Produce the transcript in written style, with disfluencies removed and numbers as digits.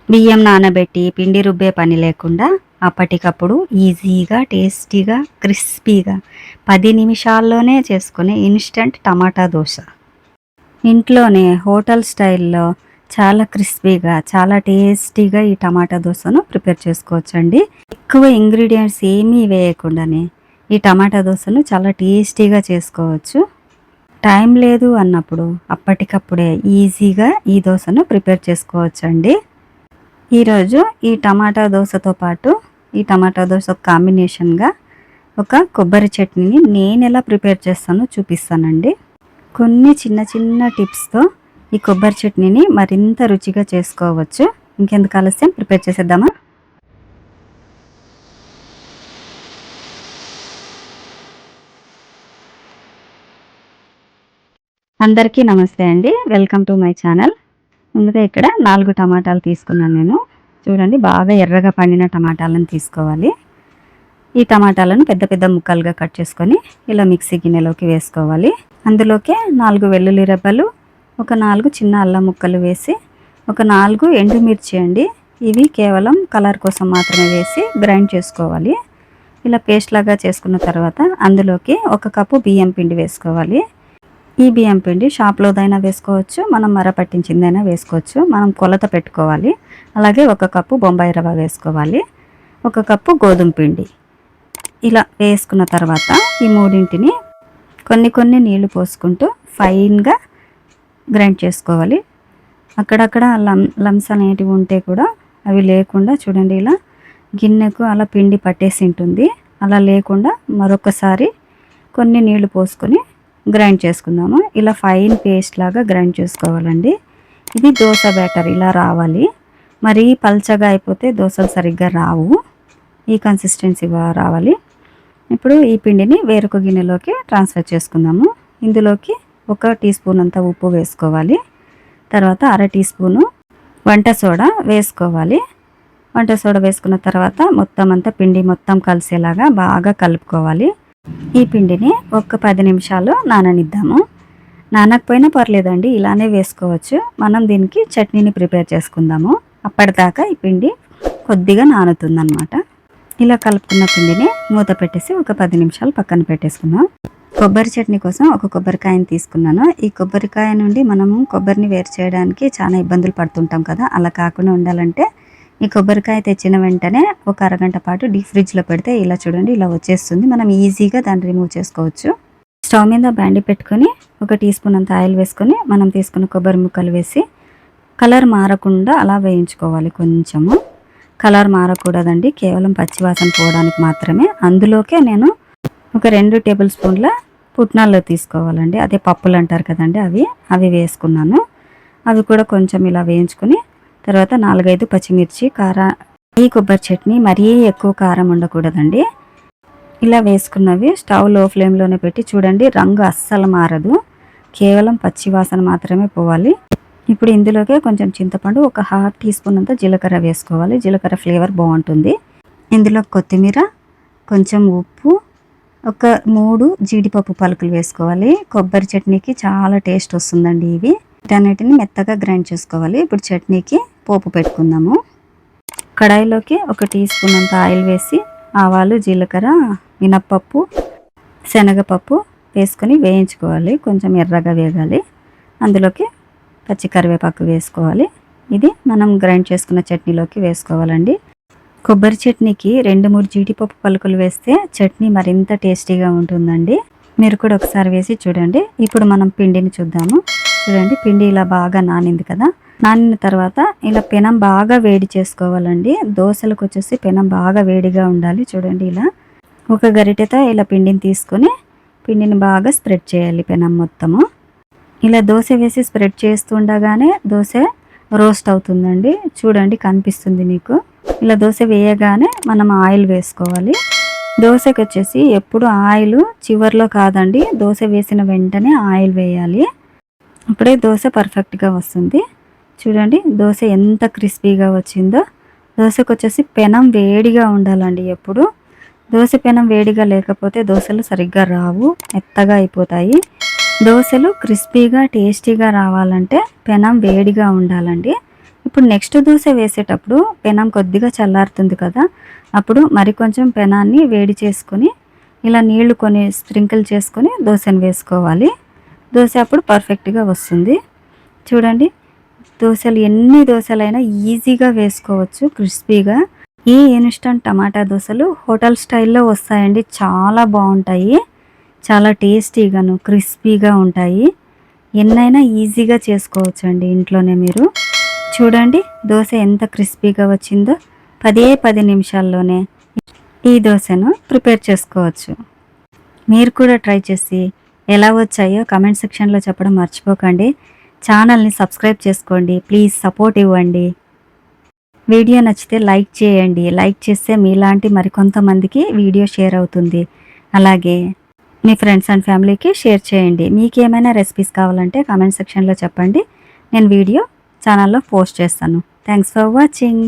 బియ్యం నానబెట్టి పిండి రుబ్బే పని లేకుండా అప్పటికప్పుడు ఈజీగా, టేస్టీగా, క్రిస్పీగా 10 నిమిషాల్లోనే చేసుకునే ఇన్‌స్టంట్ టమాటా దోస. ఇంట్లోనే హోటల్ స్టైల్‌లో చాలా క్రిస్పీగా, చాలా టేస్టీగా ఈ టమాటా దోసను ప్రిపేర్ చేసుకోవచ్చండి. ఎక్కువ ఇంగ్రీడియెంట్స్ ఏమీ వేయకుండానే ఈ టమాటా దోసను చాలా టేస్టీగా చేసుకోవచ్చు. టైం లేదు అన్నప్పుడు అప్పటికప్పుడే ఈజీగా ఈ దోసను ప్రిపేర్ చేసుకోవచ్చండి. ఈరోజు ఈ టమాటా దోసతో పాటు ఈ టమాటా దోస కాంబినేషన్‌గా ఒక కొబ్బరి చట్నీని నేనెలా ప్రిపేర్ చేస్తానో చూపిస్తానండి. కొన్ని చిన్న చిన్న టిప్స్‌తో ఈ కొబ్బరి చట్నీని మరింత రుచిగా చేసుకోవచ్చు. ఇంకెందుకు ఆలస్యం, ప్రిపేర్ చేసేద్దామా? అందరికీ నమస్తే అండి. Welcome to my channel. ముందుగా ఇక్కడ 4 టమాటాలు తీసుకున్నాను నేను. చూడండి, బాగా ఎర్రగా పండిన టమాటాలను తీసుకోవాలి. ఈ టమాటాలను పెద్ద పెద్ద ముక్కలుగా కట్ చేసుకొని ఇలా మిక్సీ గిన్నెలోకి వేసుకోవాలి. అందులోకే 4 వెల్లుల్లి రెబ్బలు, ఒక 4 చిన్న అల్లం ముక్కలు వేసి, ఒక 4 ఎండుమిర్చి అండి. ఇవి కేవలం కలర్ కోసం మాత్రమే వేసి గ్రైండ్ చేసుకోవాలి. ఇలా పేస్ట్ లాగా చేసుకున్న తర్వాత అందులోకి 1 కప్పు బియ్యం పిండి వేసుకోవాలి. ఈ బియ్యం పిండి షాప్‌లోదైనా వేసుకోవచ్చు, మనం మర పట్టించిందైనా వేసుకోవచ్చు. మనం కొలత పెట్టుకోవాలి. అలాగే 1 కప్పు బొంబాయి రవ్వ వేసుకోవాలి, 1 కప్పు గోధుమ పిండి. ఇలా వేసుకున్న తర్వాత ఈ మూడింటిని కొన్ని కొన్ని నీళ్లు పోసుకుంటూ ఫైన్‌గా గ్రైండ్ చేసుకోవాలి. అక్కడక్కడ లమ్స్ అనేటివి ఉంటే కూడా అవి లేకుండా చూడండి, ఇలా గిన్నెకు అలా పిండి పట్టేసి ఉంటుంది. అలా లేకుండా మరొకసారి కొన్ని నీళ్లు పోసుకొని గ్రైండ్ చేసుకుందాము. ఇలా ఫైన్ పేస్ట్ లాగా గ్రైండ్ చేసుకోవాలండి. ఇది దోస బ్యాటర్ ఇలా రావాలి. మరీ పల్చగా అయిపోతే దోసలు సరిగ్గా రావు. ఈ కన్సిస్టెన్సీ రావాలి. ఇప్పుడు ఈ పిండిని వేరొక గిన్నెలోకి ట్రాన్స్ఫర్ చేసుకుందాము. ఇందులోకి 1 టీ స్పూన్ అంత ఉప్పు వేసుకోవాలి. తర్వాత 1/2 టీ స్పూను వంట సోడా వేసుకోవాలి. వంట సోడా వేసుకున్న తర్వాత మొత్తం అంతా పిండి మొత్తం కలిసేలాగా బాగా కలుపుకోవాలి. ఈ పిండిని ఒక 10 నిమిషాలు నాననిద్దాము. నానకపోయినా పర్లేదండి, ఇలానే వేసుకోవచ్చు. మనం దీనికి చట్నీని ప్రిపేర్ చేసుకుందాము. అప్పటిదాకా ఈ పిండి కొద్దిగా నానుతుందన్నమాట. ఇలా కలుపుకున్న పిండిని మూత పెట్టేసి ఒక 10 నిమిషాలు పక్కన పెట్టేసుకుందాం. కొబ్బరి చట్నీ కోసం ఒక కొబ్బరికాయని తీసుకున్నాను. ఈ కొబ్బరికాయ నుండి మనము కొబ్బరిని వేరు చేయడానికి చాలా ఇబ్బందులు పడుతుంటాం కదా. అలా కాకుండా ఉండాలంటే ఈ కొబ్బరికాయ తెచ్చిన వెంటనే ఒక అరగంట పాటు డీప్ ఫ్రిడ్జ్లో పెడితే ఇలా చూడండి, ఇలా వచ్చేస్తుంది. మనం ఈజీగా దాన్ని రిమూవ్ చేసుకోవచ్చు. స్టవ్ మీద బాండి పెట్టుకొని 1 టీ స్పూన్ అంత ఆయిల్ వేసుకొని మనం తీసుకున్న కొబ్బరి ముక్కలు వేసి కలర్ మారకుండా అలా వేయించుకోవాలి. కొంచెము కలర్ మారకూడదండి, కేవలం పచ్చివాసన పోవడానికి మాత్రమే. అందులోకే నేను ఒక 2 టేబుల్ స్పూన్ల పుట్నాలు తీసుకోవాలండి. అదే పప్పులు అంటారు కదండి, అవి వేసుకున్నాను. అవి కూడా కొంచెం ఇలా వేయించుకొని తర్వాత 4-5 పచ్చిమిర్చి. ఈ కొబ్బరి చట్నీ మరీ ఎక్కువ కారం ఉండకూడదండి. ఇలా వేసుకున్నవి స్టవ్ లో ఫ్లేమ్లోనే పెట్టి చూడండి, రంగు అస్సలు మారదు, కేవలం పచ్చివాసన మాత్రమే పోవాలి. ఇప్పుడు ఇందులోకే కొంచెం చింతపండు, ఒక 1/2 టీ స్పూన్ అంతా జీలకర్ర వేసుకోవాలి. జీలకర్ర ఫ్లేవర్ బాగుంటుంది. ఇందులో కొత్తిమీర, కొంచెం ఉప్పు, ఒక 3 జీడిపప్పు పలుకులు వేసుకోవాలి. కొబ్బరి చట్నీకి చాలా టేస్ట్ వస్తుందండి ఇవి. వీటన్నిటిని మెత్తగా గ్రైండ్ చేసుకోవాలి. ఇప్పుడు చట్నీకి పోపు పెట్టుకుందాము. కడాయిలోకి 1 టీ స్పూన్ అంత ఆయిల్ వేసి ఆవాలు, జీలకర్ర, మినప్పప్పు, శనగపప్పు వేసుకొని వేయించుకోవాలి. కొంచెం ఎర్రగా వేగాలి. అందులోకి పచ్చి కరివేపాకు వేసుకోవాలి. ఇది మనం గ్రైండ్ చేసుకున్న చట్నీలోకి వేసుకోవాలండి. కొబ్బరి చట్నీకి 2-3 జీడిపప్పు పలుకులు వేస్తే చట్నీ మరింత టేస్టీగా ఉంటుందండి. మీరు కూడా ఒకసారి వేసి చూడండి. ఇప్పుడు మనం పిండిని చూద్దాము. చూడండి, పిండి ఇలా బాగా నానింది కదా. నానిన తర్వాత ఇలా పెనం బాగా వేడి చేసుకోవాలండి. దోశలకు వచ్చేసి పెనం బాగా వేడిగా ఉండాలి. చూడండి, ఇలా ఒక గరిటెతో ఇలా పిండిని తీసుకొని పిండిని బాగా స్ప్రెడ్ చేయాలి పెనం మొత్తము. ఇలా దోశ వేసి స్ప్రెడ్ చేస్తుండగానే దోశ రోస్ట్ అవుతుందండి. చూడండి, కనిపిస్తుంది మీకు. ఇలా దోశ వేయగానే మనం ఆయిల్ వేసుకోవాలి. దోశకి వచ్చేసి ఎప్పుడు ఆయిల్ చివర్లో కాదండి, దోశ వేసిన వెంటనే ఆయిల్ వేయాలి. అప్పుడే దోశ పర్ఫెక్ట్గా వస్తుంది. చూడండి, దోశ ఎంత క్రిస్పీగా వచ్చిందో. దోశకు వచ్చేసి పెనం వేడిగా ఉండాలండి ఎప్పుడు. దోశ పెనం వేడిగా లేకపోతే దోశలు సరిగ్గా రావు, మెత్తగా అయిపోతాయి. దోశలు క్రిస్పీగా టేస్టీగా రావాలంటే పెనం వేడిగా ఉండాలండి. ఇప్పుడు నెక్స్ట్ దోశ వేసేటప్పుడు పెనం కొద్దిగా చల్లారుతుంది కదా, అప్పుడు మరి కొంచెం పెనాన్ని వేడి చేసుకొని ఇలా నీళ్లు కొన్ని స్ప్రింకిల్ చేసుకొని దోశను వేసుకోవాలి. దోశ అప్పుడు పర్ఫెక్ట్గా వస్తుంది. చూడండి, దోశలు ఎన్ని దోశలైనా ఈజీగా వేసుకోవచ్చు క్రిస్పీగా. ఈ ఇన్స్టంట్ టమాటా దోశలు హోటల్ స్టైల్లో వస్తాయండి. చాలా బాగుంటాయి, చాలా టేస్టీగాను క్రిస్పీగా ఉంటాయి. ఎన్నైనా ఈజీగా చేసుకోవచ్చండి ఇంట్లోనే. మీరు చూడండి దోశ ఎంత క్రిస్పీగా వచ్చిందో. 10 నిమిషాల్లోనే ఈ దోశను ప్రిపేర్ చేసుకోవచ్చు. మీరు కూడా ట్రై చేసి ఎలా వచ్చాయో కమెంట్ సెక్షన్లో చెప్పడం మర్చిపోకండి. ఛానల్ని సబ్స్క్రైబ్ చేసుకోండి, ప్లీజ్ సపోర్ట్ ఇవ్వండి. వీడియో నచ్చితే లైక్ చేయండి. లైక్ చేస్తే మీలాంటి మరికొంతమందికి వీడియో షేర్ అవుతుంది. అలాగే మీ ఫ్రెండ్స్ అండ్ ఫ్యామిలీకి షేర్ చేయండి. మీకు ఏమైనా రెసిపీస్ కావాలంటే కామెంట్ సెక్షన్లో చెప్పండి, నేను వీడియో ఛానల్లో పోస్ట్ చేస్తాను. Thanks for watching.